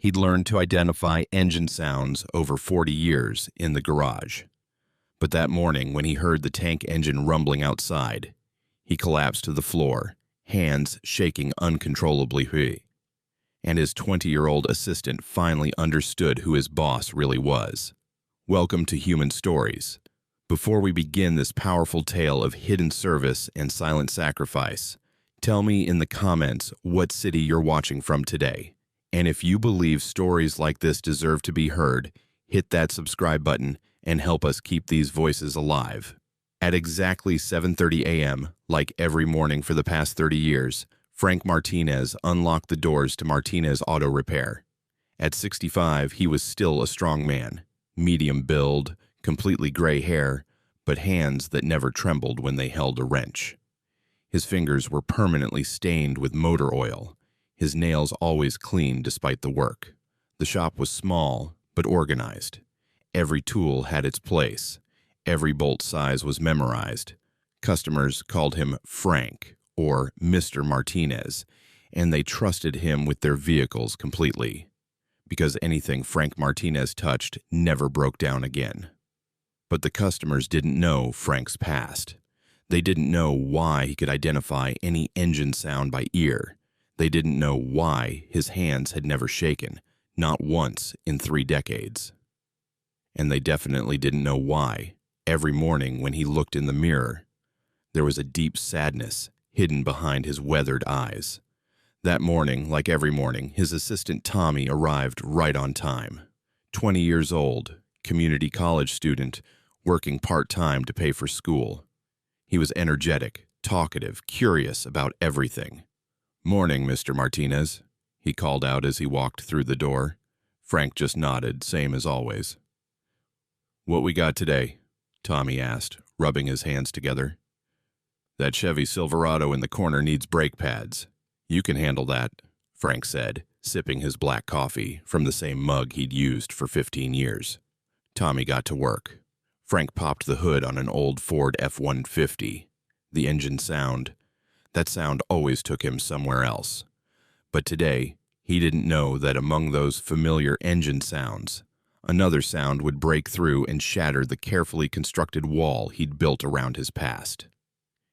He'd learned to identify engine sounds over 40 years in the garage. But that morning, when he heard the tank engine rumbling outside, he collapsed to the floor, hands shaking uncontrollably. And his 20-year-old assistant finally understood who his boss really was. Welcome to Human Stories. Before we begin this powerful tale of hidden service and silent sacrifice, tell me in the comments what city you're watching from today. And if you believe stories like this deserve to be heard, hit that subscribe button and help us keep these voices alive. At exactly 7:30 a.m., like every morning for the past 30 years, Frank Martinez unlocked the doors to Martinez Auto Repair. At 65, he was still a strong man, medium build, completely gray hair, but hands that never trembled when they held a wrench. His fingers were permanently stained with motor oil, his nails always clean despite the work. The shop was small, but organized. Every tool had its place. Every bolt size was memorized. Customers called him Frank, or Mr. Martinez, and they trusted him with their vehicles completely, because anything Frank Martinez touched never broke down again. But the customers didn't know Frank's past. They didn't know why he could identify any engine sound by ear. They didn't know why his hands had never shaken, not once in 3 decades. And they definitely didn't know why, every morning when he looked in the mirror, there was a deep sadness hidden behind his weathered eyes. That morning, like every morning, his assistant Tommy arrived right on time. 20 years old, community college student, working part-time to pay for school. He was energetic, talkative, curious about everything. "Morning, Mr. Martinez," he called out as he walked through the door. Frank just nodded, same as always. "What we got today?" Tommy asked, rubbing his hands together. "That Chevy Silverado in the corner needs brake pads. You can handle that," Frank said, sipping his black coffee from the same mug he'd used for 15 years. Tommy got to work. Frank popped the hood on an old Ford F-150. The engine sound, that sound always took him somewhere else. But today, he didn't know that among those familiar engine sounds, another sound would break through and shatter the carefully constructed wall he'd built around his past.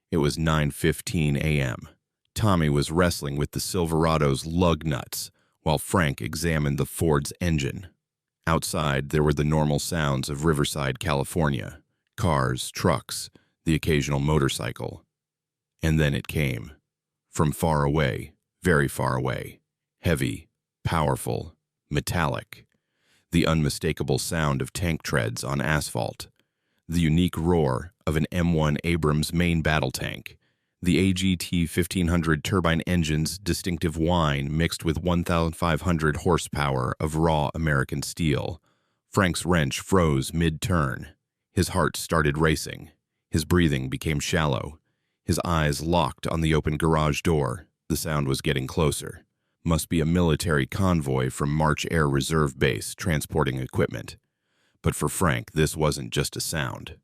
It was 9:15 a.m. Tommy was wrestling with the Silverado's lug nuts while Frank examined the Ford's engine. Outside, there were the normal sounds of Riverside, California. Cars, trucks, the occasional motorcycle. And then it came. From far away, very far away. Heavy, powerful, metallic. The unmistakable sound of tank treads on asphalt. The unique roar of an M1 Abrams main battle tank. The AGT 1500 turbine engine's distinctive whine mixed with 1,500 horsepower of raw American steel. Frank's wrench froze mid-turn. His heart started racing. His breathing became shallow. His eyes locked on the open garage door. The sound was getting closer. Must be a military convoy from March Air Reserve Base transporting equipment. But for Frank, this wasn't just a sound.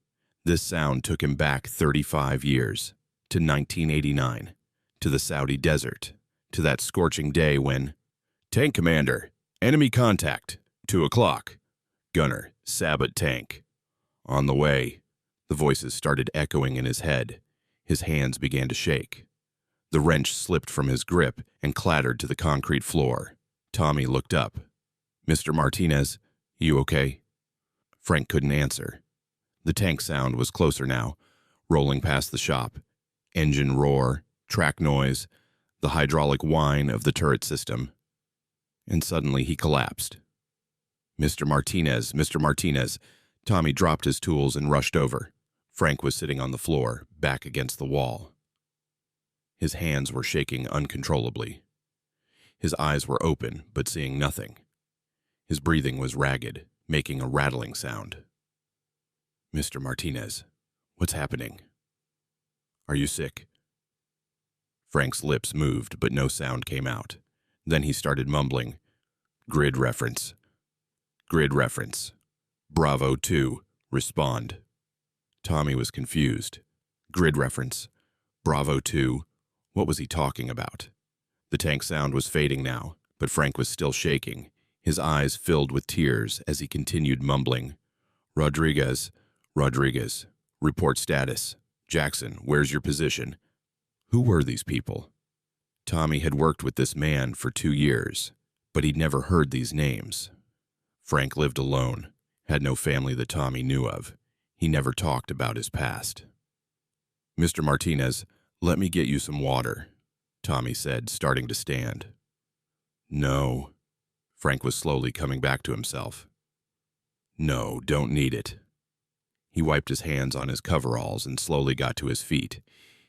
This sound took him back 35 years. To 1989, to the Saudi desert, to that scorching day when, "Tank Commander, enemy contact, 2 o'clock. Gunner, Sabot tank." "On the way." The voices started echoing in his head. His hands began to shake. The wrench slipped from his grip and clattered to the concrete floor. Tommy looked up. "Mr. Martinez, you okay?" Frank couldn't answer. The tank sound was closer now, rolling past the shop. Engine roar, track noise, the hydraulic whine of the turret system. And suddenly he collapsed. "Mr. Martinez, Mr. Martinez." Tommy dropped his tools and rushed over. Frank was sitting on the floor, back against the wall. His hands were shaking uncontrollably. His eyes were open, but seeing nothing. His breathing was ragged, making a rattling sound. "Mr. Martinez, what's happening? Are you sick?" Frank's lips moved, but no sound came out. Then he started mumbling, "Grid reference. Grid reference. Bravo 2, respond." Tommy was confused. Grid reference. Bravo 2. What was he talking about? The tank sound was fading now, but Frank was still shaking. His eyes filled with tears as he continued mumbling, Rodriguez, Rodriguez, report status. Jackson, where's your position? Who were these people? Tommy had worked with this man for 2 years, but he'd never heard these names. Frank lived alone, had no family that Tommy knew of. He never talked about his past. Mr. Martinez, let me get you some water, Tommy said, starting to stand. No. Frank was slowly coming back to himself. No, don't need it. He wiped his hands on his coveralls and slowly got to his feet.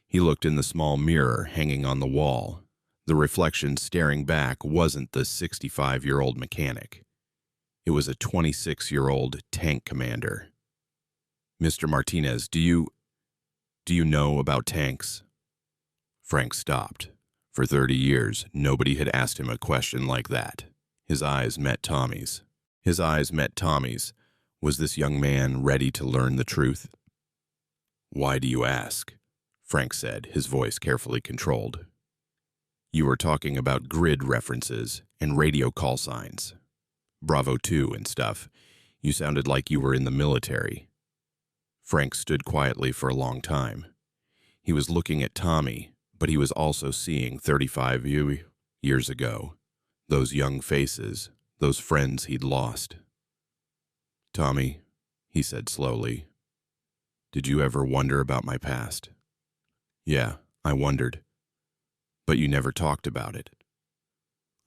He looked in the small mirror hanging on the wall. The reflection staring back wasn't the 65-year-old mechanic. It was a 26-year-old tank commander. Mr. Martinez, do you know about tanks? Frank stopped. For 30 years, nobody had asked him a question like that. His eyes met Tommy's. Was this young man ready to learn the truth? Why do you ask? Frank said, his voice carefully controlled. You were talking about grid references and radio call signs. Bravo 2 and stuff. You sounded like you were in the military. Frank stood quietly for a long time. He was looking at Tommy, but he was also seeing 35 years ago. Those young faces, those friends he'd lost. Tommy, he said slowly, did you ever wonder about my past? Yeah, I wondered. But you never talked about it.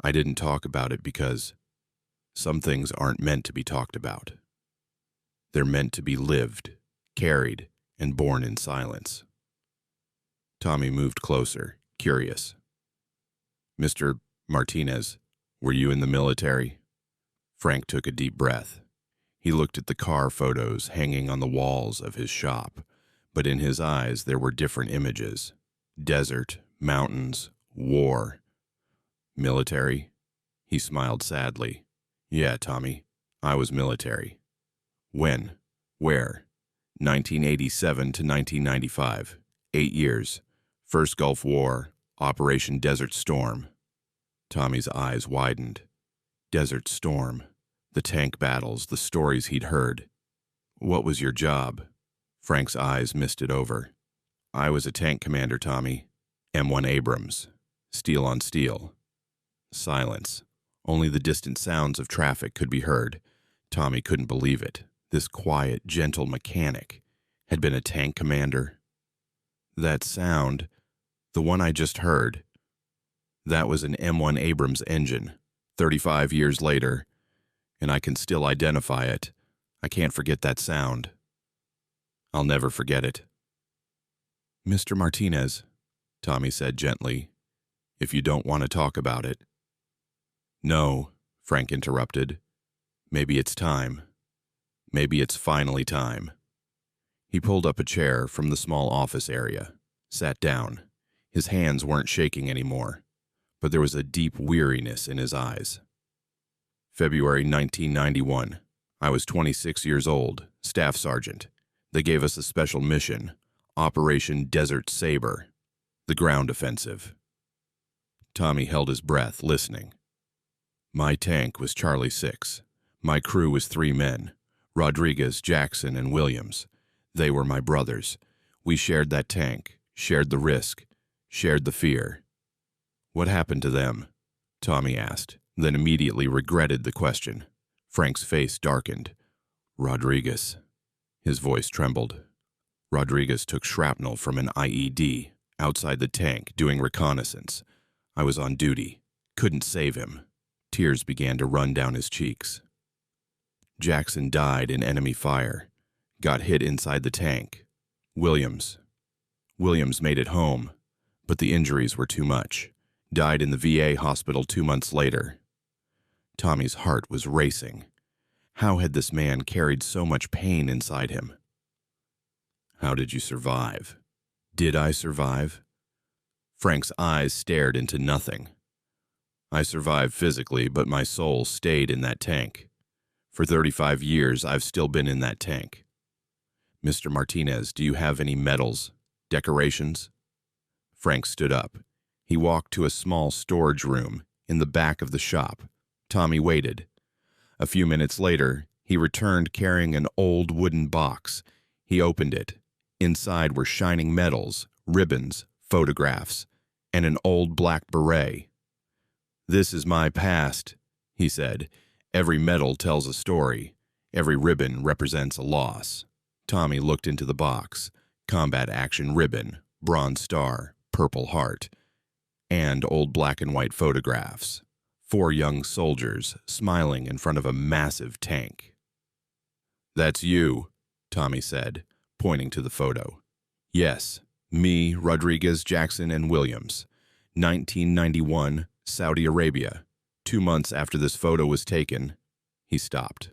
I didn't talk about it because some things aren't meant to be talked about. They're meant to be lived, carried, and borne in silence. Tommy moved closer, curious. Mr. Martinez, were you in the military? Frank took a deep breath. He looked at the car photos hanging on the walls of his shop, but in his eyes there were different images. Desert, mountains, war. Military? He smiled sadly. Yeah, Tommy, I was military. When? Where? 1987 to 1995. 8 years. First Gulf War, Operation Desert Storm. Tommy's eyes widened. Desert Storm. The tank battles, the stories he'd heard. What was your job? Frank's eyes misted over. I was a tank commander, Tommy. M1 Abrams. Steel on steel. Silence. Only the distant sounds of traffic could be heard. Tommy couldn't believe it. This quiet, gentle mechanic had been a tank commander. That sound, the one I just heard, that was an M1 Abrams engine, 35 years later, and I can still identify it. I can't forget that sound. I'll never forget it. Mr. Martinez, Tommy said gently, if you don't want to talk about it. No, Frank interrupted. Maybe it's time. Maybe it's finally time. He pulled up a chair from the small office area, sat down. His hands weren't shaking anymore, but there was a deep weariness in his eyes. February 1991. I was 26 years old, staff sergeant. They gave us a special mission, Operation Desert Saber, the ground offensive. Tommy held his breath, listening. My tank was Charlie 6. My crew was 3 men, Rodriguez, Jackson, and Williams. They were my brothers. We shared that tank, shared the risk, shared the fear. What happened to them? Tommy asked, then immediately regretted the question. Frank's face darkened. Rodriguez. His voice trembled. Rodriguez took shrapnel from an IED outside the tank doing reconnaissance. I was on duty. Couldn't save him. Tears began to run down his cheeks. Jackson died in enemy fire. Got hit inside the tank. Williams made it home, but the injuries were too much. Died in the VA hospital 2 months later. Tommy's heart was racing. How had this man carried so much pain inside him? How did you survive? Did I survive? Frank's eyes stared into nothing. I survived physically, but my soul stayed in that tank. For 35 years, I've still been in that tank. Mr. Martinez, do you have any medals, decorations? Frank stood up. He walked to a small storage room in the back of the shop. Tommy waited. A few minutes later, he returned carrying an old wooden box. He opened it. Inside were shining medals, ribbons, photographs, and an old black beret. "This is my past," he said. "Every medal tells a story. Every ribbon represents a loss." Tommy looked into the box. Combat action ribbon, bronze star, purple heart, and old black and white photographs. 4 young soldiers smiling in front of a massive tank. "That's you," Tommy said, pointing to the photo. "Yes, me, Rodriguez, Jackson, and Williams. 1991, Saudi Arabia. 2 months after this photo was taken." He stopped.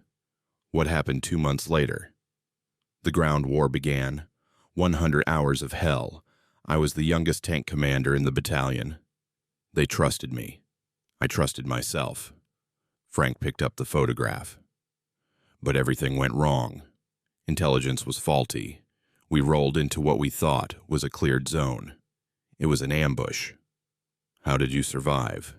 "What happened 2 months later?" "The ground war began. 100 hours of hell. I was the youngest tank commander in the battalion. They trusted me. I trusted myself." Frank picked up the photograph. "But everything went wrong. Intelligence was faulty. We rolled into what we thought was a cleared zone. It was an ambush." "How did you survive?"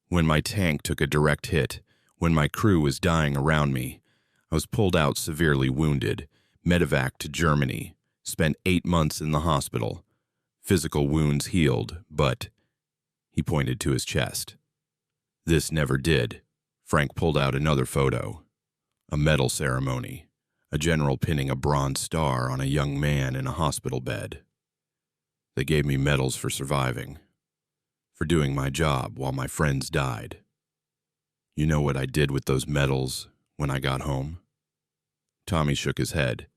"When my tank took a direct hit, when my crew was dying around me, I was pulled out severely wounded, medevac to Germany, spent 8 months in the hospital. Physical wounds healed, but..." He pointed to his chest. "This never did." Frank pulled out another photo. A medal ceremony. A general pinning a bronze star on a young man in a hospital bed. "They gave me medals for surviving. For doing my job while my friends died. You know what I did with those medals when I got home?" Tommy shook his head.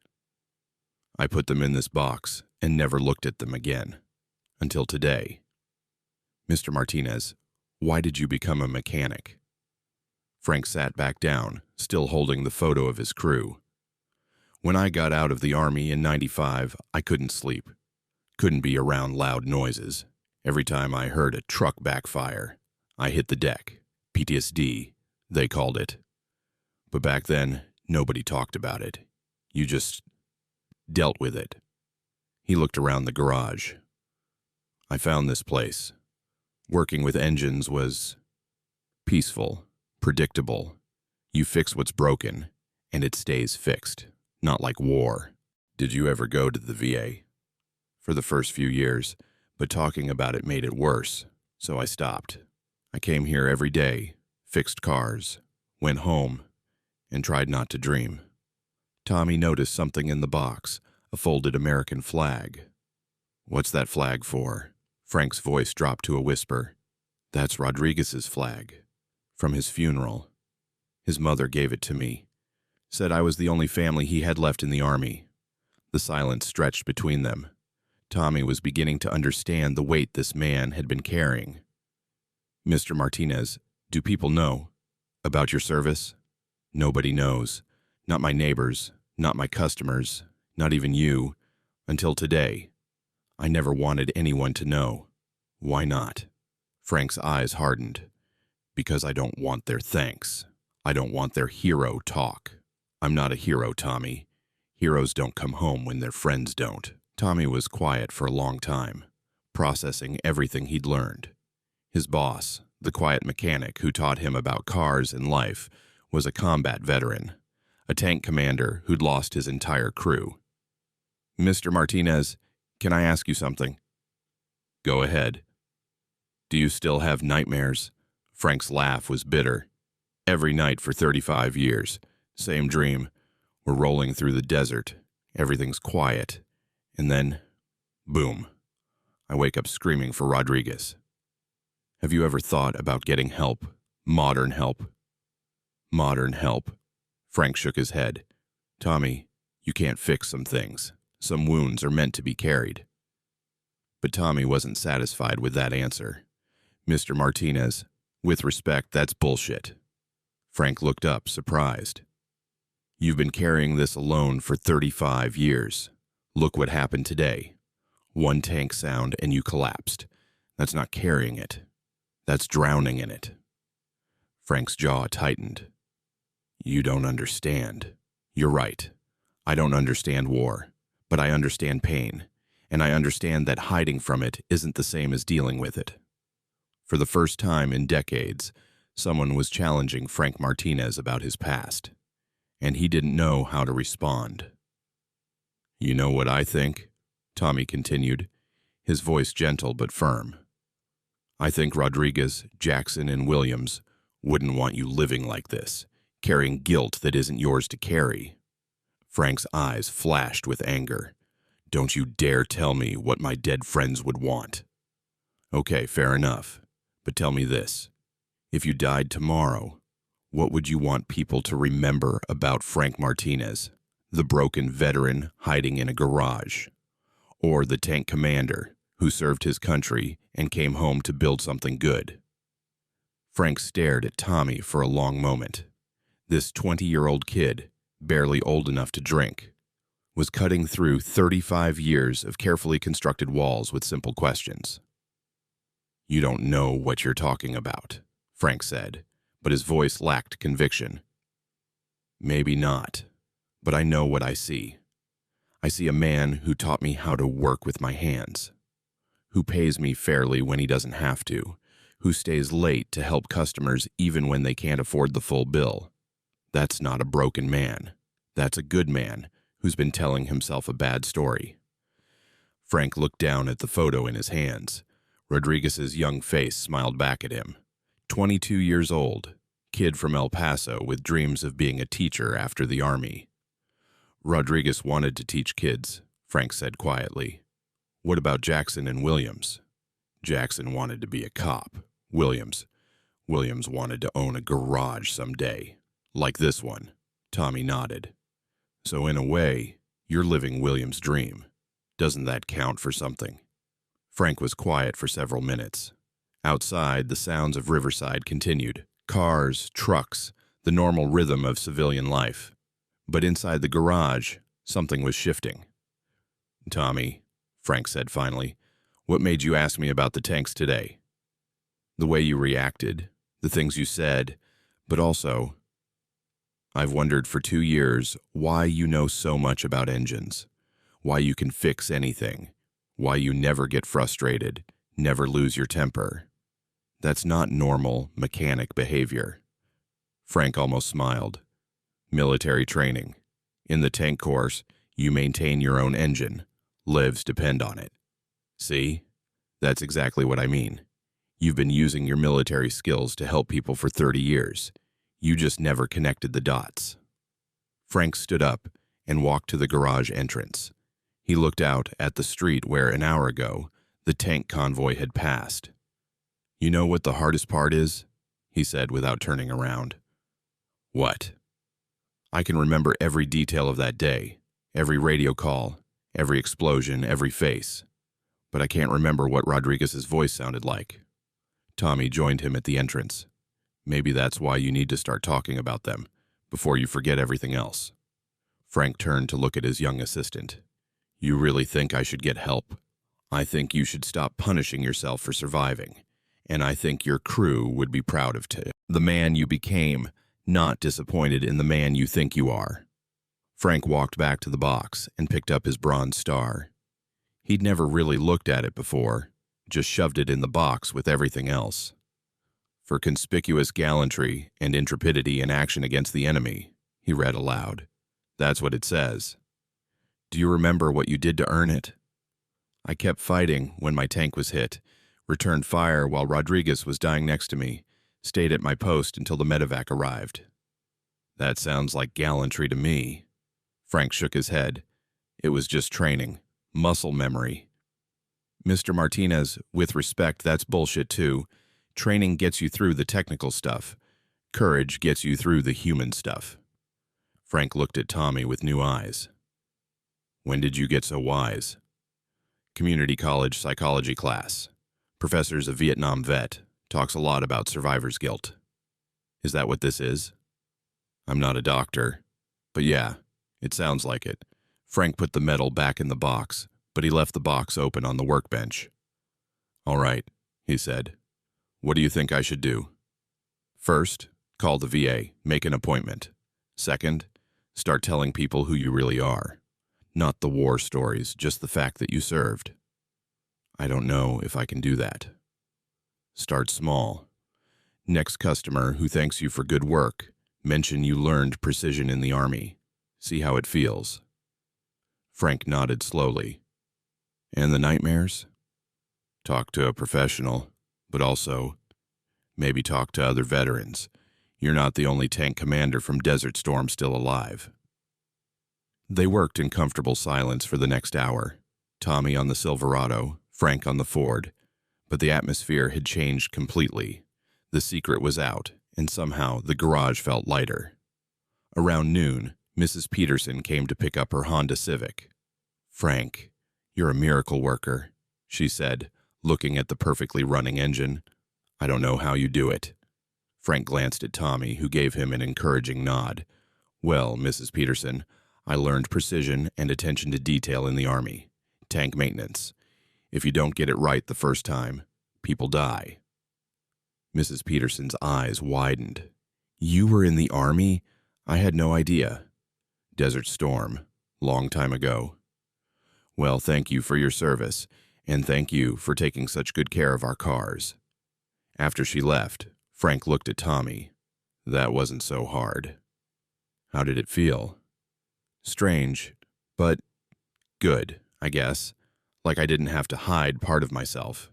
"I put them in this box and never looked at them again. Until today." "Mr. Martinez, why did you become a mechanic?" Frank sat back down, still holding the photo of his crew. "When I got out of the Army in '95, I couldn't sleep. Couldn't be around loud noises. Every time I heard a truck backfire, I hit the deck. PTSD, they called it. But back then, nobody talked about it. You just dealt with it." He looked around the garage. "I found this place. Working with engines was peaceful, predictable. You fix what's broken, and it stays fixed. Not like war." "Did you ever go to the VA?" "For the first few years, but talking about it made it worse, so I stopped. I came here every day, fixed cars, went home, and tried not to dream." Tommy noticed something in the box, a folded American flag. "What's that flag for?" Frank's voice dropped to a whisper. "That's Rodriguez's flag. From his funeral. His mother gave it to me. Said I was the only family he had left in the Army." The silence stretched between them. Tommy was beginning to understand the weight this man had been carrying. "Mr. Martinez, do people know about your service?" "Nobody knows. Not my neighbors, not my customers, not even you, until today. I never wanted anyone to know." "Why not?" Frank's eyes hardened. "Because I don't want their thanks. I don't want their hero talk. I'm not a hero, Tommy. Heroes don't come home when their friends don't." Tommy was quiet for a long time, processing everything he'd learned. His boss, the quiet mechanic who taught him about cars and life, was a combat veteran, a tank commander who'd lost his entire crew. "Mr. Martinez, can I ask you something?" "Go ahead." "Do you still have nightmares?" Frank's laugh was bitter. "Every night for 35 years. Same dream. We're rolling through the desert. Everything's quiet. And then, boom. I wake up screaming for Rodriguez." "Have you ever thought about getting help? Modern help?" "Modern help?" Frank shook his head. "Tommy, you can't fix some things. Some wounds are meant to be carried." But Tommy wasn't satisfied with that answer. "Mr. Martinez, with respect, that's bullshit." Frank looked up, surprised. "You've been carrying this alone for 35 years. Look what happened today. One tank sound and you collapsed. That's not carrying it. That's drowning in it." Frank's jaw tightened. "You don't understand." "You're right. I don't understand war, but I understand pain, and I understand that hiding from it isn't the same as dealing with it." For the first time in decades, Someone was challenging Frank Martinez about his past, and he didn't know how to respond. "You know what I think?" Tommy continued, his voice gentle but firm. "I think Rodriguez, Jackson, and Williams wouldn't want you living like this, carrying guilt that isn't yours to carry." Frank's eyes flashed with anger. "Don't you dare tell me what my dead friends would want." "Okay, fair enough. But tell me this. If you died tomorrow, what would you want people to remember about Frank Martinez, the broken veteran hiding in a garage, or the tank commander who served his country and came home to build something good?" Frank stared at Tommy for a long moment. This 20-year-old kid, barely old enough to drink, was cutting through 35 years of carefully constructed walls with simple questions. "You don't know what you're talking about," Frank said, but his voice lacked conviction. "Maybe not, but I know what I see. I see a man who taught me how to work with my hands, who pays me fairly when he doesn't have to, who stays late to help customers even when they can't afford the full bill. That's not a broken man. That's a good man who's been telling himself a bad story." Frank looked down at the photo in his hands. Rodriguez's young face smiled back at him. 22 years old, kid from El Paso with dreams of being a teacher after the army. "Rodriguez wanted to teach kids," Frank said quietly. "What about Jackson and Williams?" "Jackson wanted to be a cop. Williams wanted to own a garage someday. Like this one." Tommy nodded. "So in a way, you're living Williams' dream. Doesn't that count for something?" Frank was quiet for several minutes. Outside, the sounds of Riverside continued. Cars, trucks, the normal rhythm of civilian life. But inside the garage, something was shifting. "Tommy," Frank said finally, "what made you ask me about the tanks today?" "The way you reacted, the things you said, but also, I've wondered for 2 years why you know so much about engines, why you can fix anything, why you never get frustrated, never lose your temper. That's not normal mechanic behavior." Frank almost smiled. "Military training. In the tank course, you maintain your own engine. Lives depend on it. See? That's exactly what I mean. You've been using your military skills to help people for 30 years. You just never connected the dots." Frank stood up and walked to the garage entrance. He looked out at the street where, an hour ago, the tank convoy had passed. "You know what the hardest part is?" he said without turning around. "What?" "I can remember every detail of that day, every radio call, every explosion, every face. But I can't remember what Rodriguez's voice sounded like." Tommy joined him at the entrance. "Maybe that's why you need to start talking about them, before you forget everything else." Frank turned to look at his young assistant. "You really think I should get help? I think you should stop punishing yourself for surviving, and I think your crew would be proud of the man you became, not disappointed in the man you think you are." Frank walked back to the box and picked up his bronze star. He'd never really looked at it before, just shoved it in the box with everything else. "For conspicuous gallantry and intrepidity in action against the enemy," he read aloud. "That's what it says. Do you remember what you did to earn it?" "I kept fighting when my tank was hit, returned fire while Rodriguez was dying next to me, stayed at my post until the medevac arrived." "That sounds like gallantry to me." Frank shook his head. "It was just training, muscle memory." "Mr. Martinez, with respect, that's bullshit too. Training gets you through the technical stuff. Courage gets you through the human stuff." Frank looked at Tommy with new eyes. "When did you get so wise?" "Community college psychology class. Professor's a Vietnam vet. Talks a lot about survivor's guilt." "Is that what this is?" "I'm not a doctor. But yeah, it sounds like it." Frank put the medal back in the box, but he left the box open on the workbench. "All right," he said. "What do you think I should do?" "First, call the VA, make an appointment. Second, start telling people who you really are. Not the war stories, just the fact that you served." "I don't know if I can do that." "Start small. Next customer who thanks you for good work, mention you learned precision in the Army. See how it feels. Frank nodded slowly. And the nightmares? Talk to a professional, but also maybe talk to other veterans. You're not the only tank commander from Desert Storm still alive. They worked in comfortable silence for the next hour. Tommy on the Silverado, Frank on the Ford. But the atmosphere had changed completely. The secret was out, and somehow the garage felt lighter. Around noon, Mrs. Peterson came to pick up her Honda Civic. Frank, you're a miracle worker, she said, looking at the perfectly running engine. I don't know how you do it. Frank glanced at Tommy, who gave him an encouraging nod. Well, Mrs. Peterson, I learned precision and attention to detail in the Army. Tank maintenance. If you don't get it right the first time, people die. Mrs. Peterson's eyes widened. You were in the Army? I had no idea. Desert Storm. Long time ago. Well, thank you for your service, and thank you for taking such good care of our cars. After she left, Frank looked at Tommy. That wasn't so hard. How did it feel? Strange, but good, I guess. Like I didn't have to hide part of myself.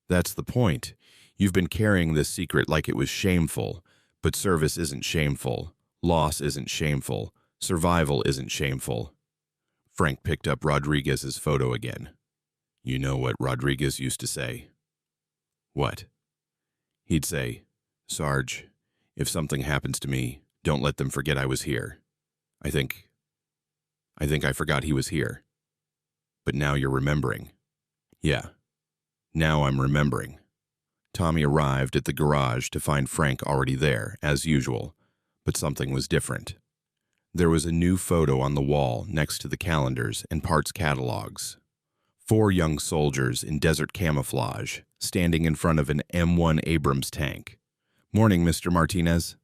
That's the point. You've been carrying this secret like it was shameful, but service isn't shameful. Loss isn't shameful. Survival isn't shameful. Frank picked up Rodriguez's photo again. You know what Rodriguez used to say? What? He'd say, Sarge, if something happens to me, don't let them forget I was here. I think I forgot he was here. But now you're remembering. Yeah, now I'm remembering. Tommy arrived at the garage to find Frank already there, as usual, but something was different. There was a new photo on the wall next to the calendars and parts catalogs. 4 young soldiers in desert camouflage, standing in front of an M1 Abrams tank. Morning, Mr. Martinez.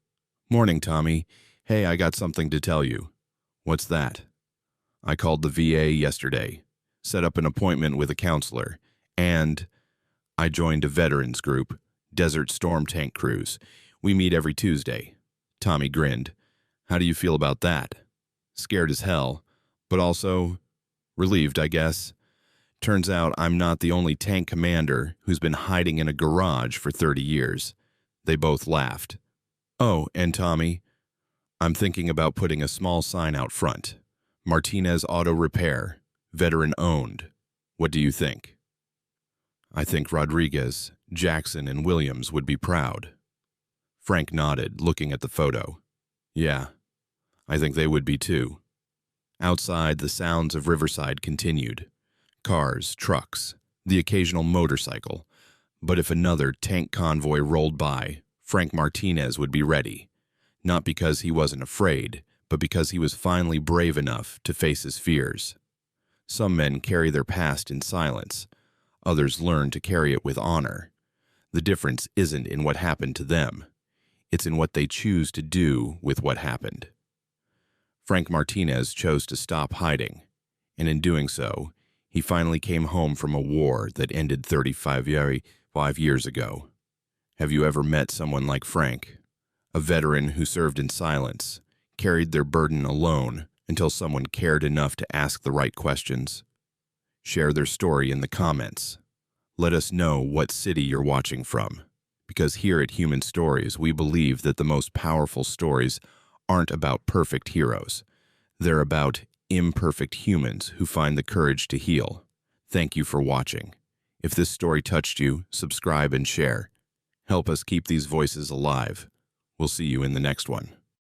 Morning, Tommy. Hey, I got something to tell you. What's that? I called the VA yesterday, set up an appointment with a counselor, and I joined a veterans group, Desert Storm Tank Crews. We meet every Tuesday. Tommy grinned. How do you feel about that? Scared as hell, but also relieved, I guess. Turns out I'm not the only tank commander who's been hiding in a garage for 30 years. They both laughed. Oh, and Tommy, I'm thinking about putting a small sign out front. Martinez Auto Repair, veteran owned. What do you think? I think Rodriguez, Jackson, and Williams would be proud. Frank nodded, looking at the photo. Yeah, I think they would be too. Outside, the sounds of Riverside continued. Cars, trucks, the occasional motorcycle. But if another tank convoy rolled by, Frank Martinez would be ready. Not because he wasn't afraid, but because he was finally brave enough to face his fears. Some men carry their past in silence. Others learn to carry it with honor. The difference isn't in what happened to them. It's in what they choose to do with what happened. Frank Martinez chose to stop hiding, and in doing so, he finally came home from a war that ended 35 years ago. Have you ever met someone like Frank? A veteran who served in silence, carried their burden alone until someone cared enough to ask the right questions? Share their story in the comments. Let us know what city you're watching from, because here at Human Stories, we believe that the most powerful stories aren't about perfect heroes. They're about imperfect humans who find the courage to heal. Thank you for watching. If this story touched you, subscribe and share. Help us keep these voices alive. We'll see you in the next one.